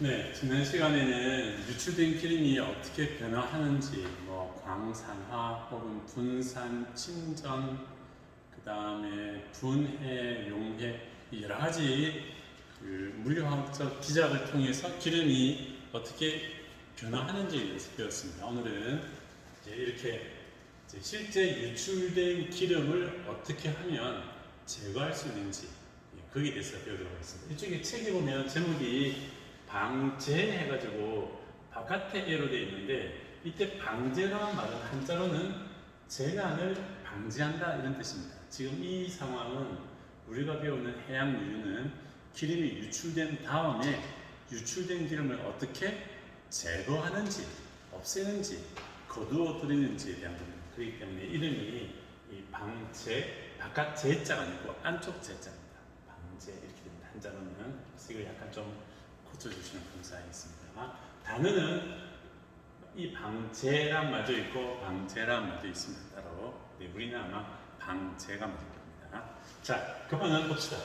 네, 지난 시간에는 유출된 기름이 어떻게 변화하는지, 광산화 혹은 분산, 침전, 그 다음에 분해, 용해, 이 여러 가지 물리화학적 기작을 통해서 기름이 어떻게 변화하는지에 대해서 배웠습니다. 오늘은 이제 이렇게 실제 유출된 기름을 어떻게 하면 제거할 수 있는지, 거기에 대해서 배우도록 하겠습니다. 이쪽에 책에 보면 제목이 방제해가지고 바깥에 에로 되어 있는데, 이때 방제라는 말은 한자로는 재난을 방지한다 이런 뜻입니다. 지금 이 상황은 우리가 배우는 해양유유는 기름이 유출된 다음에 유출된 기름을 어떻게 제거하는지, 없애는지, 거두어들이는지에 대한 겁니다. 그렇기 때문에 이름이 이 방제, 바깥 제자가 아니고 안쪽 제자입니다. 방제 이렇게 됩니다. 한자로는. 그래서 이걸 약간 좀 고쳐주시면 감사하겠습니다. 단어는 이 방제란 말도 있고 방제란 말도 있습니다. 따로. 네, 우리는 아마 방제가 맞을 겁니다. 자, 그러면 봅시다.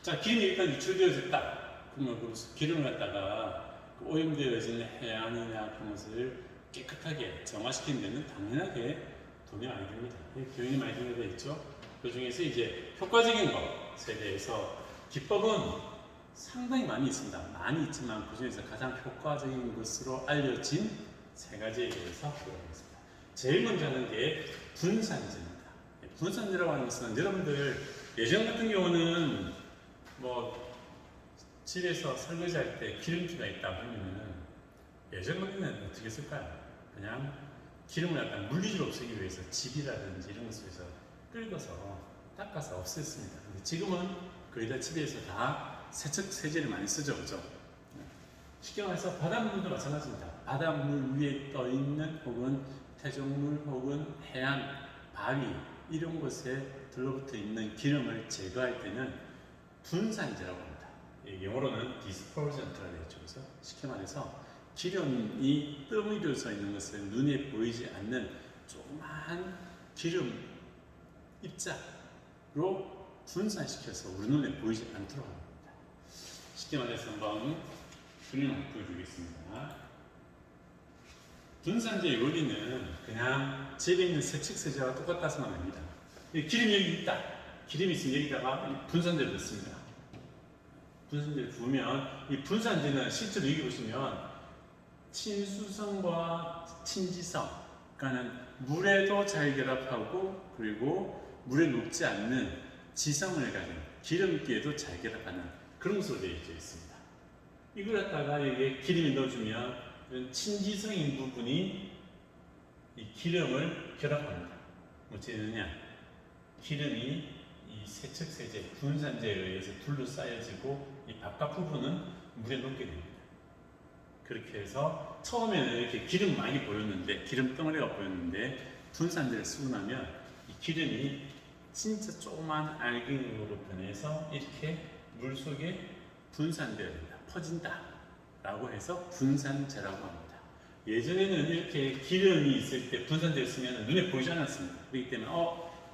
자, 기름이 일단 유출되어졌다. 그러면 그 기름을 갖다가 그 오염되어진 해안이나 그것을 깨끗하게 정화시키는 데는 당연하게 돈이 많이 듭니다. 비용이 많이 들게 되어 있죠. 그 중에서 이제 효과적인 것에 대해서 기법은 상당히 많이 있습니다. 많이 있지만 그 중에서 가장 효과적인 것으로 알려진 세 가지에 대해서 배워보겠습니다. 제일 먼저 하는 게 분산제입니다. 분산제라고 하는 것은 여러분들 예전 같은 경우는 집에서 설거지할 때 기름기가 있다 하면은 예전 같으면 어떻게 했을까요? 그냥 기름을 약간 물리적으로 없애기 위해서 집이라든지 이런 곳에서 끓여서 닦아서 없앴습니다. 근데 지금은 거의 다 집에서 다 세척 세제를 많이 쓰죠, 그죠? 쉽게 말해서 바닷물도 마찬가지입니다. 바닷물 위에 떠 있는 혹은 태종물 혹은 해안, 바위 이런 곳에 들러붙어 있는 기름을 제거할 때는 분산제라고 합니다. 영어로는 dispersion이라고 되어 있죠, 그래서 쉽게 말해서 기름이 떠밀려져 있는 것을 눈에 보이지 않는 조그마한 기름 입자로 분산시켜서 우리 눈에 보이지 않도록 합니다. 쉽게 말해서 한번 그림을 보여드리겠습니다. 분산제의 원리는 그냥 집에 있는 세척세제와 똑같다서만 합니다. 기름이 여기 있다. 기름이 있으면 여기다가 분산제를 넣습니다. 분산제를 부으면 이 분산제는 실제로 여기 보시면 친수성과 친지성, 그러니까 물에도 잘 결합하고 그리고 물에 녹지 않는 지성을 가진 기름기에도 잘 결합하는 그런 것으로 되어 있습니다. 이걸 갖다가 여기에 기름을 넣어주면 이런 친지성인 부분이 이 기름을 결합합니다. 어떻게 되느냐? 기름이 이 세척세제, 분산제에 의해서 둘러싸여지고 이 바깥 부분은 물에 녹게 됩니다. 그렇게 해서 처음에는 이렇게 기름 많이 보였는데, 기름 덩어리가 보였는데 분산제를 쓰고 나면 이 기름이 진짜 조그만 알갱이로 변해서 이렇게 물 속에 분산되어야 된다, 퍼진다 라고 해서 분산제라고 합니다. 예전에는 이렇게 기름이 있을 때 분산제를 쓰면 눈에 보이지 않았습니다. 그렇기 때문에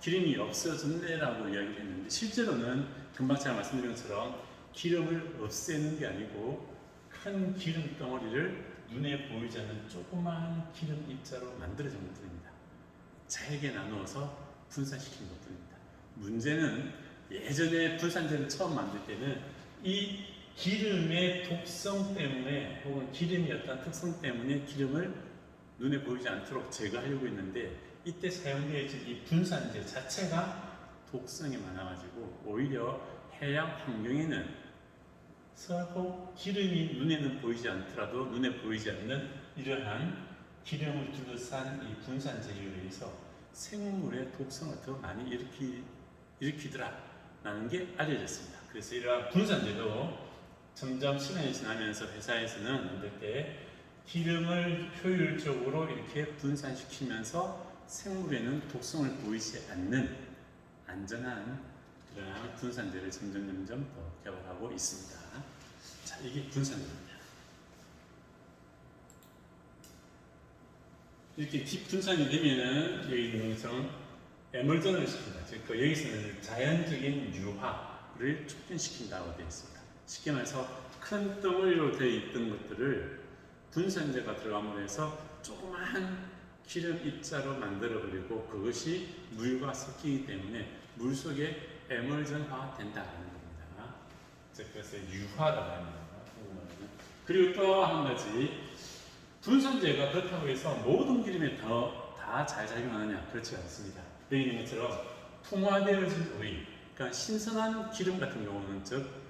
기름이 없어졌네 라고 이야기를 했는데, 실제로는 금방 제가 말씀드린 것처럼 기름을 없애는 게 아니고 큰 기름 덩어리를 눈에 보이지 않는 조그마한 기름 입자로 만들어진 것들입니다. 잘게 나누어서 분산시킨 것들입니다. 문제는 예전에 분산제를 처음 만들 때는 이 기름의 독성 때문에 혹은 기름이 어떤 특성 때문에 기름을 눈에 보이지 않도록 제거하려고 했는데, 이때 사용되어진 이 분산제 자체가 독성이 많아가지고 오히려 해양 환경에는 서로 기름이 눈에는 보이지 않더라도 눈에 보이지 않는 이러한 기름을 둘러싼 이 분산제에 의해서 생물의 독성을 더 많이 일으키더라 라는 게 알려졌습니다. 그래서 이러한 분산제도 점점 시간이 지나면서 회사에서는 만들 때 기름을 효율적으로 이렇게 분산시키면서 생물에는 독성을 보이지 않는 안전한 그러한 분산제를 점점 더 개발하고 있습니다. 자, 이게 분산제입니다. 이렇게 딥분산이 되면은 여기 있는 것처럼 에멀전을 시킨다. 즉, 여기서는 자연적인 유화를 촉진시킨다고 되어 있습니다. 쉽게 말해서 큰 덩어리로 되어 있던 것들을 분산제가 들어감으로 해서 조그마한 기름 입자로 만들어버리고 그것이 물과 섞이기 때문에 물 속에 에멀전화 된다는 겁니다. 그래서 유화라고 합니다. 그리고 또 한 가지, 분산제가 그렇다고 해서 모든 기름에 다 잘 작용하느냐? 그렇지 않습니다. 여기 있는 것처럼 풍화되어진 오일, 그러니까 신선한 기름 같은 경우는 즉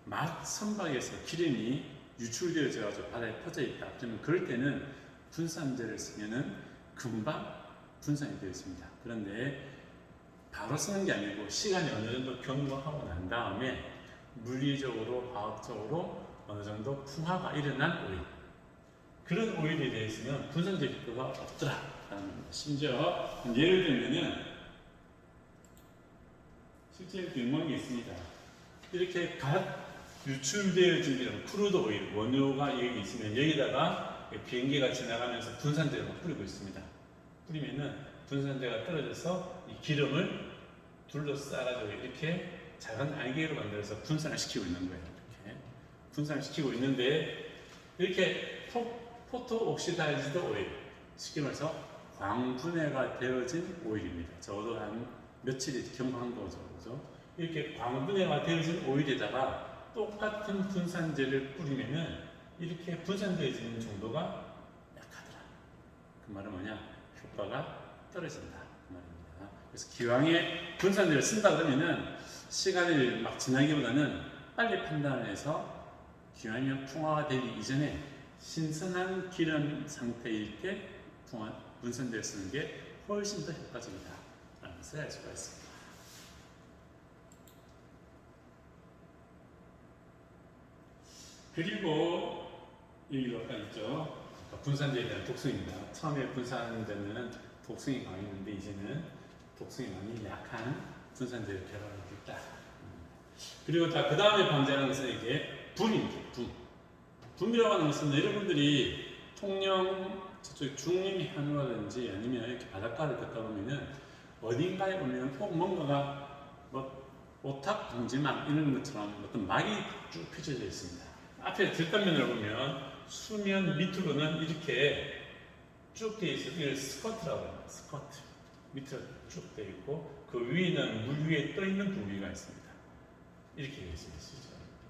막 선박에서 기름이 유출되어져 가지고 바다에 퍼져 있다. 그러면 그럴 때는 분산제를 쓰면은 금방 분산이 되어 있습니다. 그런데 바로 쓰는 게 아니고 시간이 어느 정도 경과하고 난 다음에 물리적으로 화학적으로 어느 정도 풍화가 일어난 오일, 그런 오일에 대해서는 분산제 효과가 없더라. 심지어 예를 들면은 실제 이렇게 유명한 게 있습니다. 이렇게 갓 유출되어진 이런 크루드 오일 원료가 여기 있으면 여기다가 비행기가 지나가면서 분산제를 뿌리고 있습니다. 뿌리면은 분산제가 떨어져서 이 기름을 둘러싸가지고 이렇게 작은 알갱이로 만들어서 분산을 시키고 있는 거예요. 이렇게 분산을 시키고 있는데 이렇게 포토 옥시다이즈드 오일, 쉽게 말해서 광분해가 되어진 오일입니다. 적어도 한 며칠이 경과한 거죠. 그죠? 이렇게 광분해가 되어진 오일에다가 똑같은 분산제를 뿌리면은 이렇게 분산되어지는 정도가 약하더라. 그 말은 뭐냐? 효과가 떨어진다. 그 말입니다. 그래서 기왕에 분산제를 쓴다 그러면은 시간을 막 지나기보다는 빨리 판단을 해서 기왕이면 풍화가 되기 이전에 신선한 기름 상태일 때 분산제를 쓰는 게 훨씬 더 효과적이다 라는 것을 알 수가 있습니다. 그리고 여기로 아까 있죠. 분산제에 대한 독성입니다. 처음에 분산제는 독성이 강했는데 이제는 독성이 많이 약한 분산제를 개발하고 있다. 그리고 그 다음에 방지하는 것은 이게 분입니다. 분이라고 하는 것은 여러분들이 통영 저쪽 중림해안이라든지 아니면 이렇게 바닷가를 걷다 보면은 어딘가에 보면 꼭 뭔가가 뭐 오탑 방지막 이런 것처럼 어떤 막이 쭉 펼쳐져 있습니다. 앞에 뒷단면을 보면 수면 밑으로는 이렇게 쭉 되어 있어요. 이걸 스커트라고 합니다. 스커트 밑으로 쭉 되어 있고 그 위에는 물 위에 떠 있는 부위가 있습니다. 이렇게 되어 있습니다.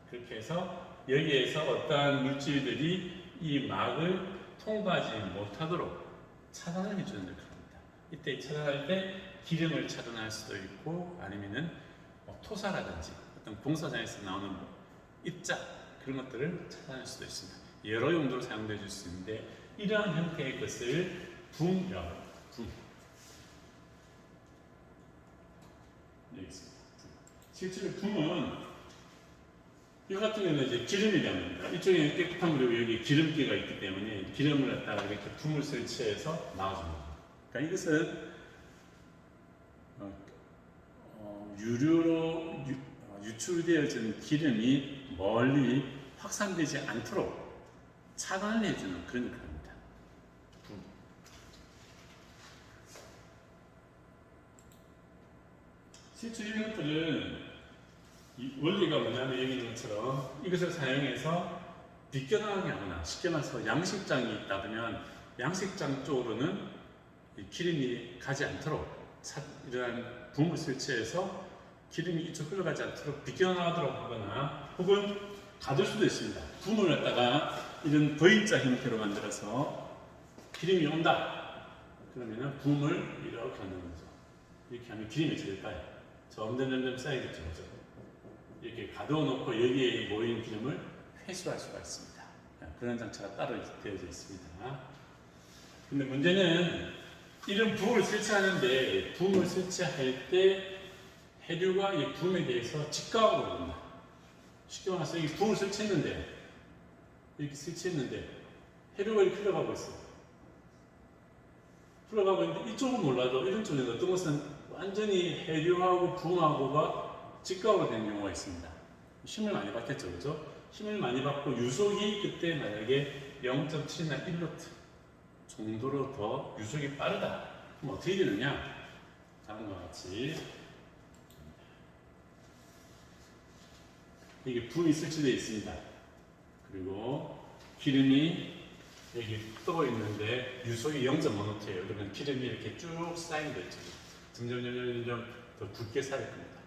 그렇게 해서 여기에서 어떠한 물질들이 이 막을 통과하지 못하도록 차단을 해주는 역할을 합니다. 이때 차단할 때 기름을 차단할 수도 있고 아니면은 토사라든지 어떤 공사장에서 나오는 입자 그런 것들을 차단할 수도 있습니다. 여러 용도로 사용되어 줄 수 있는데 이러한 형태의 것을 붐이라고 합니다. 여기 있습니다. 실제로 붐은 이거 같은 경우는 이제 기름이라는 겁니다. 이쪽에 깨끗한 물이고 여기 기름기가 있기 때문에 기름을 갖다가 이렇게 붐을 설치해서 나와줍니다. 그러니까 이것은 유류로 유출되어진 기름이 멀리 확산되지 않도록 차단을 해주는 그런 역할입니다. 실제 이런 것들은 이 원리가 뭐냐면 여기 있는 것처럼 이것을 사용해서 비껴나가게 하거나 쉽게 말해서 양식장이 있다 그러면 양식장 쪽으로는 기름이 가지 않도록 이러한 붐을 설치해서 기름이 이쪽 흘러가지 않도록 비껴나가도록 하거나 혹은 가둘 수도 있습니다. 붐을 갖다가 이런 V자 형태로 만들어서 기름이 온다 그러면 붐을 이렇게 하는 거죠. 이렇게 하면 기름이 제일까요? 점점 쌓이겠죠. 그죠? 이렇게 가둬 놓고 여기에 모인 기름을 회수할 수가 있습니다. 그런 장치가 따로 되어져 있습니다. 근데 문제는 이런 붐을 설치하는데 붐을 설치할 때 해류가 이 붐에 대해서 직각으로 오른다. 쉽게 말해서 이 붐을 설치했는데 이렇게 설치했는데 해류가 이렇게 흘러가고 있어요. 흘러가고 있는데 이쪽은 몰라도 이런 쪽에는 어떤 것은 완전히 해류하고 붐하고가 직각으로 된 경우가 있습니다. 힘을 많이 받겠죠, 그죠? 힘을 많이 받고 유속이 그때 만약에 0.7나 1노트 정도로 더 유속이 빠르다. 그럼 어떻게 되느냐? 다음과 같이 이게 붐이 설치되어 있습니다. 그리고 기름이 여기 떠 있는데 유속이 0.5노트예요. 그러면 기름이 이렇게 쭉 쌓이는 거 있죠. 점점 더 굵게 쌓일 겁니다.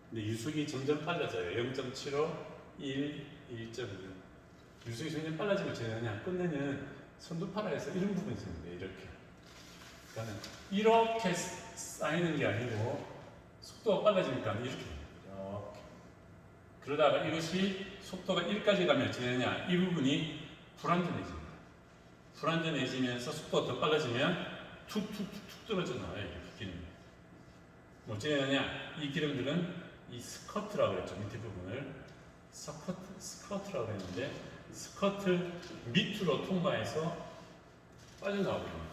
근데 유속이 점점 빨라져요. 0.75, 1, 1.2. 유속이 점점 빨라지면 제가 그냥 끝내는 선두파라에서 이런 부분이 있는데 이렇게. 그러니까 이렇게 쌓이는 게 아니고 속도가 빨라지니까 이렇게 됩니다. 이렇게. 그러다가 이것이 속도가 1까지 가면 어떻게 되냐? 이 부분이 불안전해집니다. 불안전해지면서 속도가 더 빨라지면 툭툭툭툭 떨어져 나와요. 이렇게 기름이. 어떻게 되냐? 이 기름들은 이 스커트라고 했죠. 밑에 부분을 스커트라고 했는데 스커트 밑으로 통과해서 빠져나오거든요.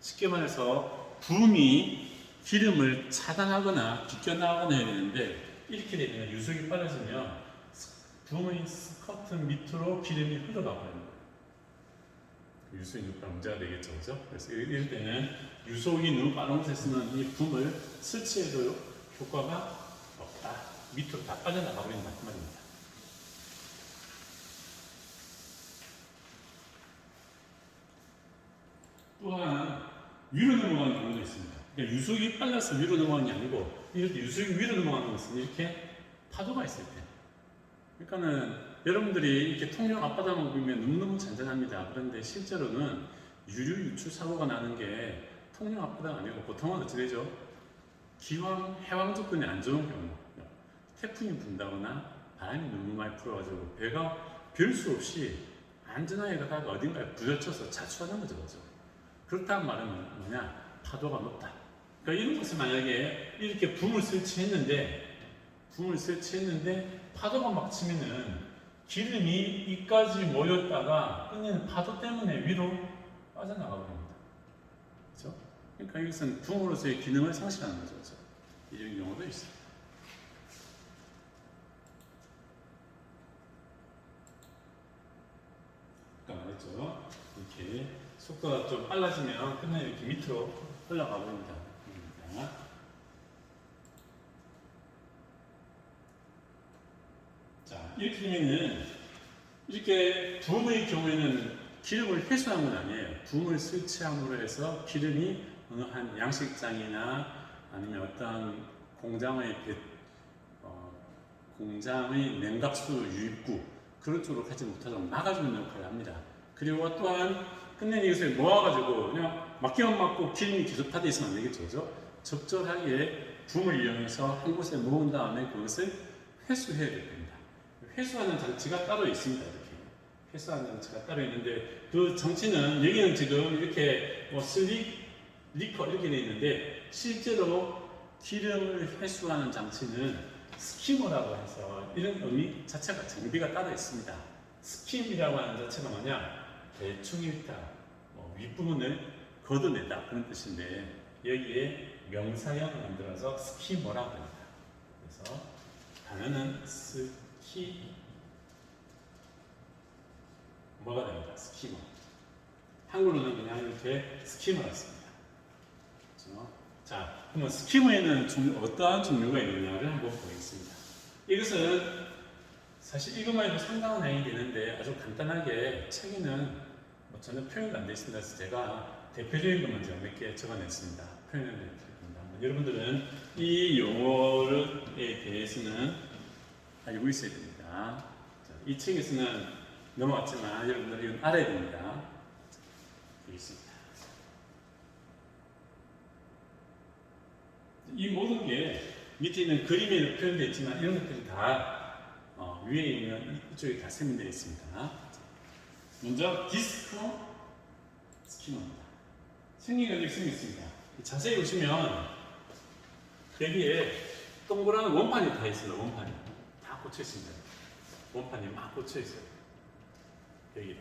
쉽게 말해서 붐이 기름을 차단하거나 비껴나가거나 해야 되는데 이렇게 되면 유속이 빨라지면 붐의 스커트 밑으로 기름이 흘러가버려요. 유속이 높으면 문제가 되겠죠, 그죠? 그래서 이럴 때는 유속이 너무 빠른 곳에서는 이 붐을 설치해도 효과가 없다. 밑으로 다 빠져나가 버린다 그 말입니다. 또한 위로 넘어가는 경우도 있습니다. 그러니까 유속이 빨라서 위로 넘어가는 게 아니고 이럴 때 유속이 위로 넘어가는 것은 이렇게 파도가 있을 때. 그러니까는 여러분들이 이렇게 통영 앞바다만 보면 너무너무 잔잔합니다. 그런데 실제로는 유류 유출 사고가 나는 게 통영 앞바다가 아니고 보통은 어찌 되죠? 기왕 해왕 조건이 안 좋은 경우, 태풍이 분다거나 바람이 너무 많이 불어가지고 배가 별 수 없이 안전하게 가다가 어딘가에 부딪혀서 자초하는 거죠, 그죠? 그렇다는 말은 뭐냐? 파도가 높다. 그러니까 이런 것을 만약에 이렇게 붐을 설치했는데 파도가 막 치면은 기름이 이까지 모였다가 끝내는 파도 때문에 위로 빠져나가 버립니다. 그렇죠? 그러니까 이것은 붐으로서의 기능을 상실하는 거죠. 그렇죠? 이런 경우도 있습니다. 아까 말했죠. 이렇게 속도가 좀 빨라지면 끝내는 이렇게 밑으로 흘러가 버립니다. 자, 이렇게 되면은 이렇게 붐의 경우에는 기름을 회수한 건 아니에요. 붐을 설치함으로 해서 기름이 어느 한 양식장이나 아니면 어떤 공장의 공장의 냉각수 유입구 그런 쪽으로 가지 못하도록 막아주는 역할을 합니다. 그리고 또한 끝내 이것을 모아가지고 그냥 맞기만 맞고 기름이 계속 파져 있으면 안 되겠죠, 그죠? 적절하게 붐을 이용해서 한 곳에 모은 다음에 그것을 회수해야 될 겁니다. 회수하는 장치가 따로 있습니다. 이렇게 회수하는 장치가 따로 있는데 그 장치는 여기는 지금 이렇게 뭐 리커 이렇게 되어 있는데 실제로 기름을 회수하는 장치는 스키머라고 해서 이런 의미 자체가 장비가 따로 있습니다. 스킴이라고 하는 자체가 뭐냐? 대충 일단 윗부분을 걷어내다 그런 뜻인데 여기에 명사형을 만들어서 스키머라고 합니다. 그래서 단어는 뭐가 됩니다. 스키머. 한글로는 그냥 이렇게 스키머라 씁니다. 그렇죠? 자, 그러면 스키머에는 어떠한 종류가 있느냐를 한번 보겠습니다. 이것은 사실 이것만 해도 상당한 내용이 되는데 아주 간단하게 책에는 전혀 표현이 안 되어 있습니다. 그래서 제가 대표적인 것만 제가 몇 개 적어냈습니다. 표현을 드리겠습니다. 여러분들은 이 용어에 대해서는 알고 있어야 됩니다. 자, 이 책에서는 넘어왔지만 여러분들이 이건 알아야 됩니다. 자, 여기 있습니다. 이 모든 게 밑에 있는 그림에 표현되어 있지만 이런 것들이 다 위에 있는 이쪽에 다 설명되어 있습니다. 먼저 디스커 스키머입니다. 생긴 여기 있습니다. 자세히 보시면 여기에 동그란 원판이 다 있어요. 원판이 다 꽂혀 있습니다. 원판이 막 꽂혀 있어요. 여기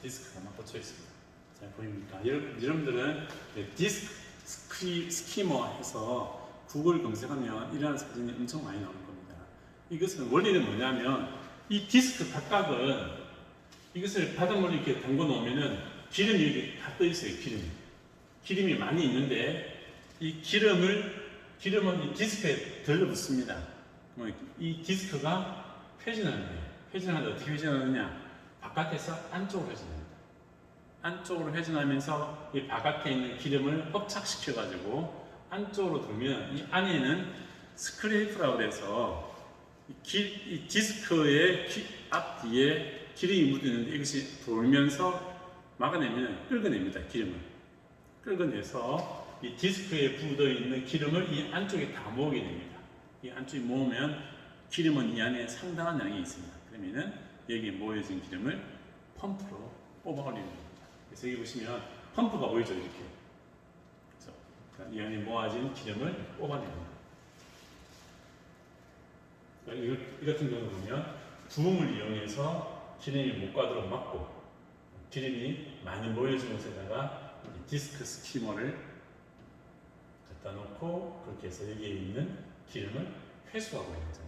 디스크가 막 꽂혀 있습니다. 잘 보입니까? 여러분들은 디스크 스키머 해서 구글 검색하면 이러한 사진이 엄청 많이 나올 겁니다. 이것은 원리는 뭐냐면 이 디스크 각각은 이것을 바닷물에 이렇게 담궈 놓으면은 기름이 여기 다 떠 있어요. 기름이 많이 있는데 이 기름은 이 디스크에 들러붙습니다. 이 디스크가 회전하는데 회전하는데 어떻게 회전하느냐? 바깥에서 안쪽으로 회전합니다. 안쪽으로 회전하면서 이 바깥에 있는 기름을 흡착시켜 가지고 안쪽으로 돌면 이 안에는 스크레이프라고 해서 이 디스크의 앞뒤에 기름이 묻어있는데 이것이 돌면서 막아내면 긁어냅니다. 기름을 긁어내서 이 디스크에 묻어있는 기름을 이 안쪽에 다 모으게 됩니다. 이 안쪽에 모으면 기름은 이 안에 상당한 양이 있습니다. 그러면은 여기에 모여진 기름을 펌프로 뽑아올리는 겁니다. 그래서 여기 보시면 펌프가 보이죠, 이렇게. 그래서 이 안에 모아진 기름을 뽑아냅니다. 이 같은 경우 보면 부음을 이용해서 기름이 못 가도록 막고 기름이 많이 모여진 곳에다가 디스크 스키머를 갖다 놓고 그렇게 해서 여기에 있는 기름을 회수하고 있는 거죠.